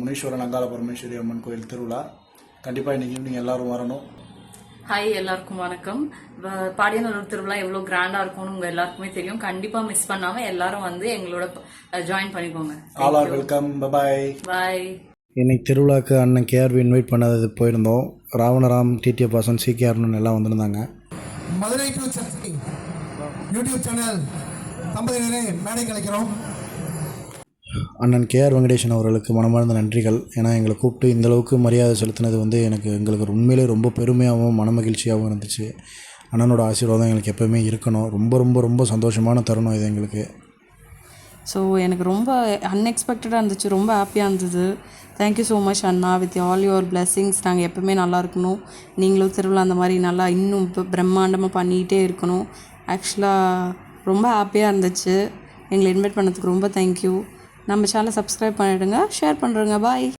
முனீஸ்வரன் அங்காள பரமேஸ்வரி அம்மன் கோயில் திருவிழா. கண்டிப்பாக இன்றைக்கி ஈவினிங் எல்லோரும் வரணும். ஹாய், எல்லாருக்கும் வணக்கம். பாடியனூர் திருவிழா எவ்வளோ கிராண்டாக இருக்கும்னு உங்கள் எல்லாருக்குமே தெரியும். கண்டிப்பாக மிஸ் பண்ணாமல் எல்லாரும் வந்து எங்களோட ஜாயின் பண்ணிக்கோங்க. All are welcome. Bye bye. இன்னைக்கு திருவிழாவுக்கு அண்ணன் கேஆர்வி இன்வைட் பண்ணது போயிருந்தோம். ராவணராம், டிடிஎஃப் வாசன், சிகேஆர்னு எல்லாம் வந்திருந்தாங்க. Madurai to Sakthi YouTube channel தம்பதியினரே மேடை கலைக்கிறோம். அண்ணன் கேஆர் வெங்கடேசன் அவர்களுக்கு மனமார்ந்த நன்றிகள். ஏன்னா எங்களை கூப்பிட்டு இந்தளவுக்கு மரியாதை செலுத்தினது வந்து எங்களுக்கு உண்மையிலே ரொம்ப பெருமையாகவும் மனமகிழ்ச்சியாகவும் இருந்துச்சு. அண்ணனோட ஆசீர்வாதம் எங்களுக்கு எப்போவுமே இருக்கணும். ரொம்ப ரொம்ப ரொம்ப சந்தோஷமான தருணம் இது எங்களுக்கு. ஸோ எனக்கு ரொம்ப அன்எக்ஸ்பெக்டடாக இருந்துச்சு, ரொம்ப ஹாப்பியாக இருந்தது. Thank you so much Anna. With all your blessings நாங்கள் எப்போவுமே நல்லா இருக்கணும். நீங்களும் திருவிழா அந்த மாதிரி நல்லா இன்னும் பிரம்மாண்டமாக பண்ணிகிட்டே இருக்கணும். ஆக்சுவலாக ரொம்ப ஹாப்பியாக இருந்துச்சு. எங்களை இன்வைட் பண்ணதுக்கு ரொம்ப தேங்க்யூ. நம்ம சேனலை சப்ஸ்கிரைப் பண்ணிவிடுங்க, ஷேர் பண்ணுறேங்க. பாய்.